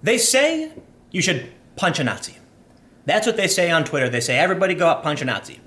They say you should punch a Nazi. That's what they say on Twitter. They say everybody go out, punch a Nazi.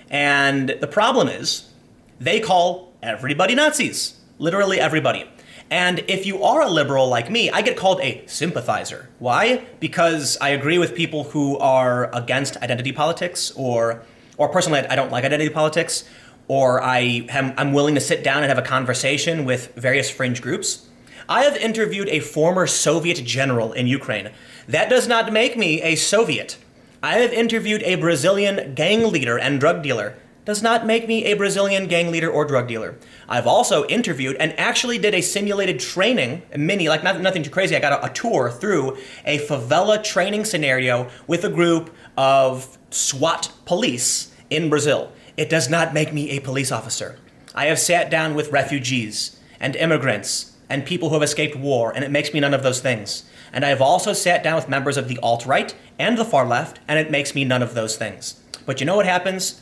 And the problem is they call everybody Nazis. Literally everybody. And if you are a liberal like me, I get called a sympathizer. Why? Because I agree with people who are against identity politics, or personally, I don't like identity politics, or I'm willing to sit down and have a conversation with various fringe groups. I have interviewed a former Soviet general in Ukraine. That does not make me a Soviet. I have interviewed a Brazilian gang leader and drug dealer. Does not make me a Brazilian gang leader or drug dealer. I've also interviewed and actually did a simulated training, nothing too crazy. I got a tour through a favela training scenario with a group of SWAT police in Brazil. It does not make me a police officer. I have sat down with refugees and immigrants and people who have escaped war, and it makes me none of those things. And I have also sat down with members of the alt-right and the far left, and it makes me none of those things. But you know what happens?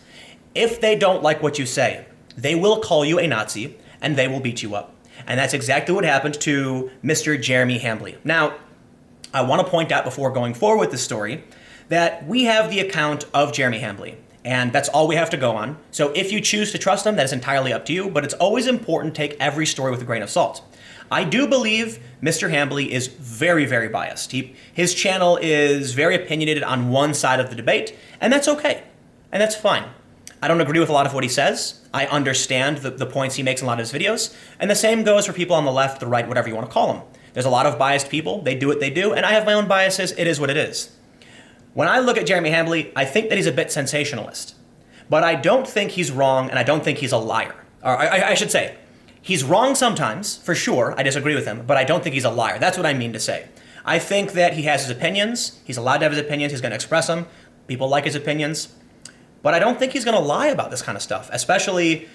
If they don't like what you say, they will call you a Nazi and they will beat you up. And that's exactly what happened to Mr. Jeremy Hambly. Now, I want to point out before going forward with this story that we have the account of Jeremy Hambly, and that's all we have to go on. So if you choose to trust him, that is entirely up to you, but it's always important to take every story with a grain of salt. I do believe Mr. Hambly is very, very biased. His channel is very opinionated on one side of the debate, and that's okay, and that's fine. I don't agree with a lot of what he says. I understand the points he makes in a lot of his videos. And the same goes for people on the left, the right, whatever you want to call them. There's a lot of biased people. They do what they do. And I have my own biases. It is what it is. When I look at Jeremy Hambly, I think that he's a bit sensationalist. But I don't think he's wrong, and I don't think he's a liar. Or I should say, he's wrong sometimes, for sure. I disagree with him. But I don't think he's a liar. That's what I mean to say. I think that he has his opinions. He's allowed to have his opinions. He's going to express them. People like his opinions. But I don't think he's going to lie about this kind of stuff, especially,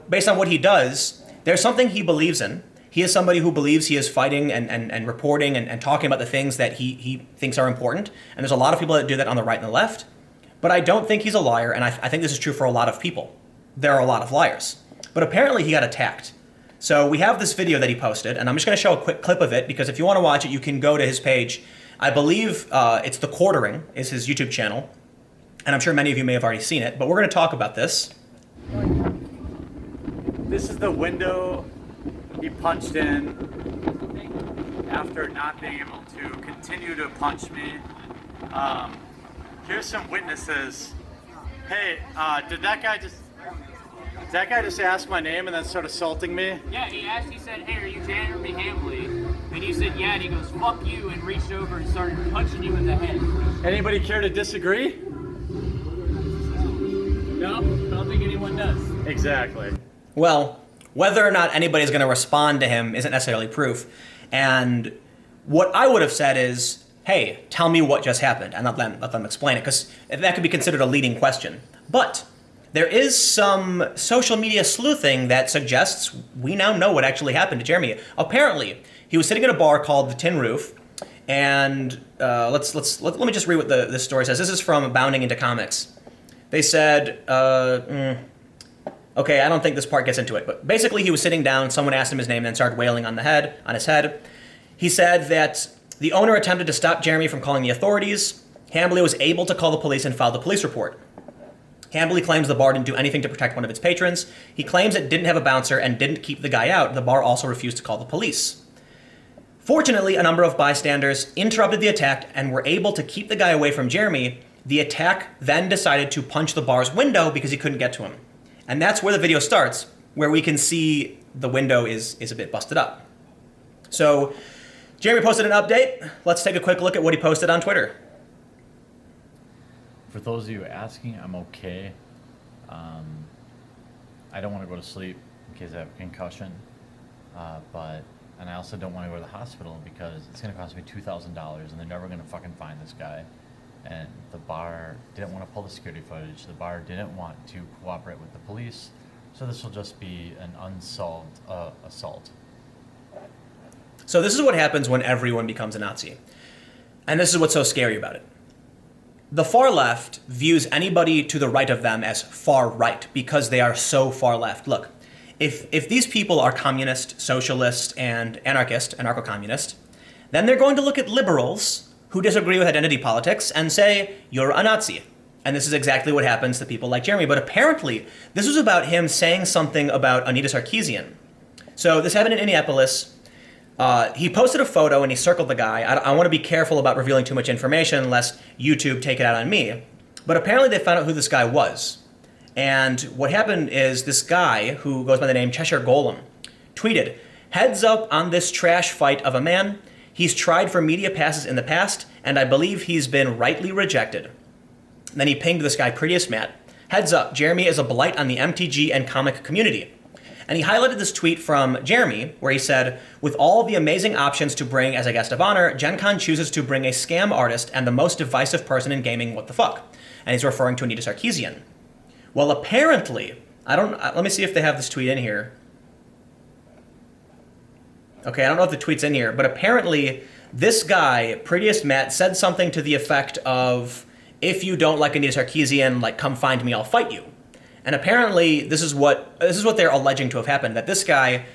based on what he does. There's something he believes in. He is somebody who believes he is fighting and reporting and talking about the things that he thinks are important. And there's a lot of people that do that on the right and the left. But I don't think he's a liar, and I think this is true for a lot of people. There are a lot of liars. But apparently he got attacked. So we have this video that he posted, and I'm just going to show a quick clip of it, because if you want to watch it, you can go to his page. I believe it's The Quartering is his YouTube channel. And I'm sure many of you may have already seen it, but we're going to talk about this. This is the window he punched in after not being able to continue to punch me. Here's some witnesses. Hey, did that guy just ask my name and then start assaulting me? Yeah, he said, hey, are you Jeremy Hambly? And you said, yeah, and he goes, fuck you, and reached over and started punching you in the head. Anybody care to disagree? No, I don't think anyone does. Exactly. Well, whether or not anybody's going to respond to him isn't necessarily proof. And what I would have said is, hey, tell me what just happened, and let them explain it, because that could be considered a leading question. But there is some social media sleuthing that suggests we now know what actually happened to Jeremy. Apparently, he was sitting at a bar called the Tin Roof, and let me just read what this story says. This is from Abounding Into Comics. They said, okay, I don't think this part gets into it, but basically he was sitting down, someone asked him his name, and then started wailing on his head. He said that the owner attempted to stop Jeremy from calling the authorities. Hambly was able to call the police and filed a police report. Hambly claims the bar didn't do anything to protect one of its patrons. He claims it didn't have a bouncer and didn't keep the guy out. The bar also refused to call the police. Fortunately, a number of bystanders interrupted the attack and were able to keep the guy away from Jeremy. The attack then decided to punch the bar's window because he couldn't get to him. And that's where the video starts, where we can see the window is a bit busted up. So, Jeremy posted an update. Let's take a quick look at what he posted on Twitter. For those of you asking, I'm okay. I don't want to go to sleep in case I have a concussion. And I also don't want to go to the hospital because it's going to cost me $2,000 and they're never going to fucking find this guy. And the bar didn't want to pull the security footage. The bar didn't want to cooperate with the police. So this will just be an unsolved assault. So this is what happens when everyone becomes a Nazi. And this is what's so scary about it. The far left views anybody to the right of them as far right because they are so far left. Look, if these people are communist, socialist, and anarchist, anarcho-communist, Then they're going to look at liberals who disagree with identity politics and say, you're a Nazi. And this is exactly what happens to people like Jeremy. But apparently, this was about him saying something about Anita Sarkeesian. So this happened in Indianapolis. He posted a photo and he circled the guy. I want to be careful about revealing too much information lest YouTube take it out on me. But apparently they found out who this guy was. And what happened is this guy, who goes by the name Cheshire Golem, tweeted, "Heads up on this trash fight of a man. He's tried for media passes in the past, and I believe he's been rightly rejected." Then he pinged this guy, Prettiest Matt. "Heads up, Jeremy is a blight on the MTG and comic community." And he highlighted this tweet from Jeremy, where he said, "With all the amazing options to bring as a guest of honor, Gen Con chooses to bring a scam artist and the most divisive person in gaming, what the fuck?" And he's referring to Anita Sarkeesian. Well, apparently, let me see if they have this tweet in here. Okay, I don't know if the tweet's in here, but apparently this guy, Prettiest Matt, said something to the effect of, "If you don't like Anita Sarkeesian, like, come find me, I'll fight you." And apparently this is what they're alleging to have happened, that this guy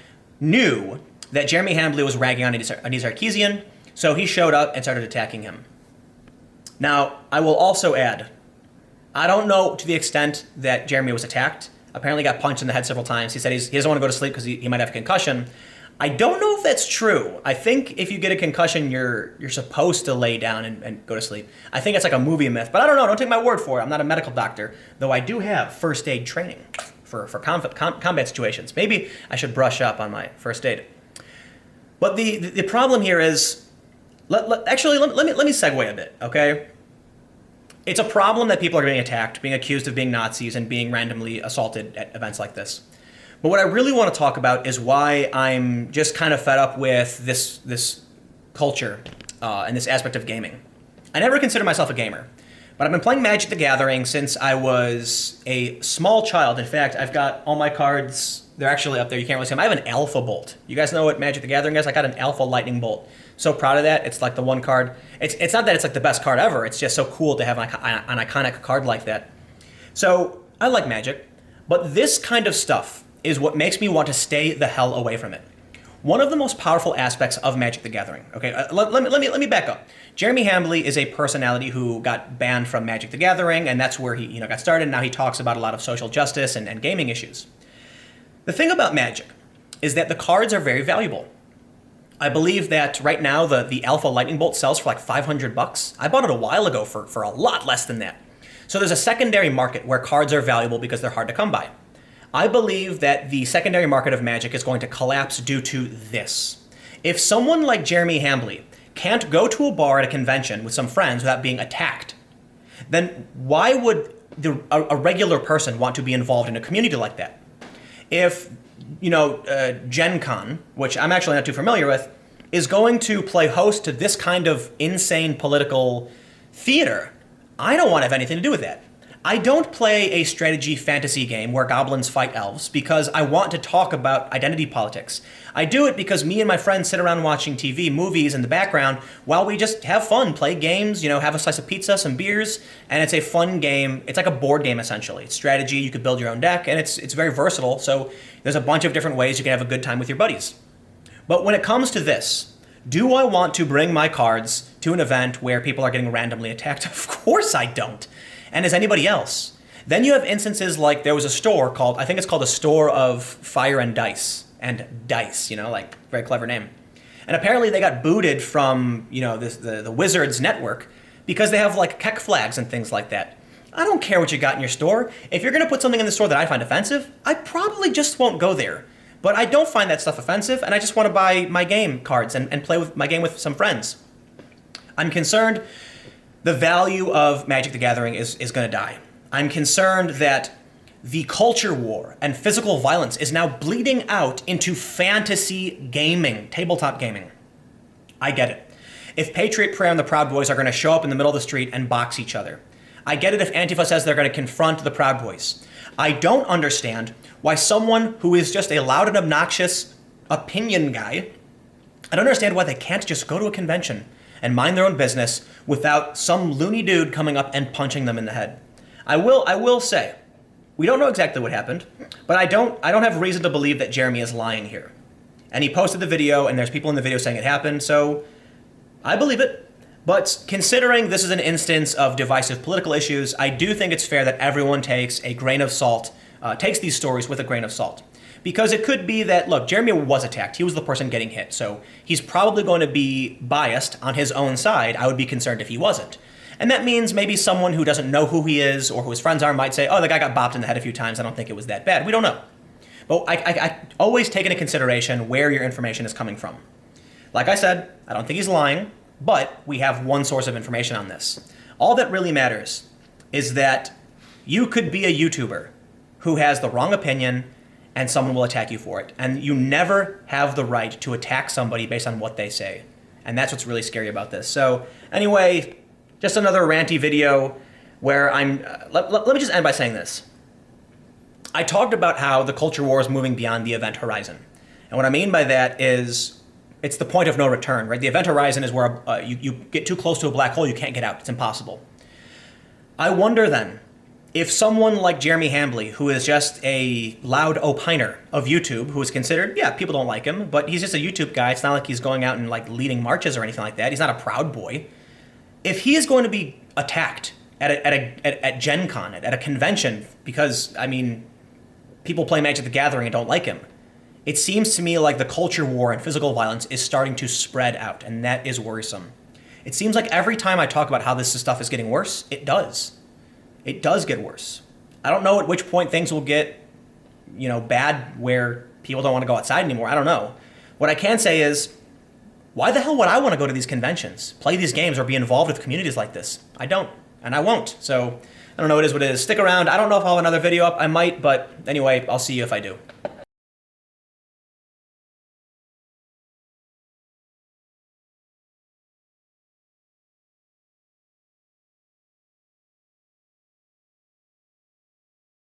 knew that Jeremy Hambley was ragging on Anita Sarkeesian, so he showed up and started attacking him. Now, I will also add, I don't know to the extent that Jeremy was attacked. Apparently got punched in the head several times. He said he doesn't want to go to sleep because he might have a concussion. I don't know if that's true. I think if you get a concussion, you're supposed to lay down and go to sleep. I think it's like a movie myth, but I don't know. Don't take my word for it. I'm not a medical doctor, though I do have first aid training for combat situations. Maybe I should brush up on my first aid. But the problem here is, let me segue a bit, okay? It's a problem that people are being attacked, being accused of being Nazis, and being randomly assaulted at events like this. But what I really want to talk about is why I'm just kind of fed up with this culture and this aspect of gaming. I never considered myself a gamer, but I've been playing Magic the Gathering since I was a small child. In fact, I've got all my cards. They're actually up there. You can't really see them. I have an Alpha Bolt. You guys know what Magic the Gathering is? I got an Alpha Lightning Bolt. So proud of that. It's like the one card. It's not that it's like the best card ever. It's just so cool to have an iconic card like that. So I like Magic, but this kind of stuff is what makes me want to stay the hell away from it. One of the most powerful aspects of Magic the Gathering. Okay, let me back up. Jeremy Hambley is a personality who got banned from Magic the Gathering, and that's where he got started. Now he talks about a lot of social justice and gaming issues. The thing about Magic is that the cards are very valuable. I believe that right now the Alpha Lightning Bolt sells for like $500. I bought it a while ago for a lot less than that. So there's a secondary market where cards are valuable because they're hard to come by. I believe that the secondary market of Magic is going to collapse due to this. If someone like Jeremy Hambley can't go to a bar at a convention with some friends without being attacked, then why would a regular person want to be involved in a community like that? If Gen Con, which I'm actually not too familiar with, is going to play host to this kind of insane political theater, I don't want to have anything to do with that. I don't play a strategy fantasy game where goblins fight elves because I want to talk about identity politics. I do it because me and my friends sit around watching TV, movies in the background while we just have fun, play games, have a slice of pizza, some beers, and it's a fun game. It's like a board game, essentially. It's strategy, you could build your own deck, and it's very versatile, so there's a bunch of different ways you can have a good time with your buddies. But when it comes to this, do I want to bring my cards to an event where people are getting randomly attacked? Of course I don't. And as anybody else. Then you have instances like there was a store called, I think it's called the Store of Fire and Dice. Very clever name. And apparently they got booted from, the Wizards network because they have like Keck flags and things like that. I don't care what you got in your store. If you're going to put something in the store that I find offensive, I probably just won't go there. But I don't find that stuff offensive, and I just want to buy my game cards and play with my game with some friends. I'm concerned the value of Magic the Gathering is going to die. I'm concerned that the culture war and physical violence is now bleeding out into fantasy gaming, tabletop gaming. I get it. If Patriot Prayer and the Proud Boys are going to show up in the middle of the street and box each other. I get it if Antifa says they're going to confront the Proud Boys. I don't understand why someone who is just a loud and obnoxious opinion guy, I don't understand why they can't just go to a convention and mind their own business without some loony dude coming up and punching them in the head. I will say, we don't know exactly what happened, but I don't have reason to believe that Jeremy is lying here. And he posted the video, and there's people in the video saying it happened, so I believe it. But considering this is an instance of divisive political issues, I do think it's fair that everyone takes a grain of salt, takes these stories with a grain of salt. Because it could be that, look, Jeremy was attacked. He was the person getting hit. So he's probably going to be biased on his own side. I would be concerned if he wasn't. And that means maybe someone who doesn't know who he is or who his friends are might say, oh, the guy got bopped in the head a few times. I don't think it was that bad. We don't know. But I always take into consideration where your information is coming from. Like I said, I don't think he's lying. But we have one source of information on this. All that really matters is that you could be a YouTuber who has the wrong opinion and someone will attack you for it. And you never have the right to attack somebody based on what they say. And that's what's really scary about this. So anyway, just another ranty video where let me just end by saying this. I talked about how the culture war is moving beyond the event horizon. And what I mean by that is it's the point of no return, right? The event horizon is where you get too close to a black hole, you can't get out. It's impossible. I wonder then, if someone like Jeremy Hambly, who is just a loud opiner of YouTube, who is considered, yeah, people don't like him, but he's just a YouTube guy. It's not like he's going out and like leading marches or anything like that. He's not a Proud Boy. If he is going to be attacked at Gen Con, at a convention, because, I mean, people play Magic the Gathering and don't like him, it seems to me like the culture war and physical violence is starting to spread out, and that is worrisome. It seems like every time I talk about how this stuff is getting worse, it does. It does get worse. I don't know at which point things will get, bad where people don't want to go outside anymore. I don't know. What I can say is, why the hell would I want to go to these conventions, play these games, or be involved with communities like this? I don't, and I won't. So I don't know, it is what it is. Stick around. I don't know if I'll have another video up. I might, but anyway, I'll see you if I do.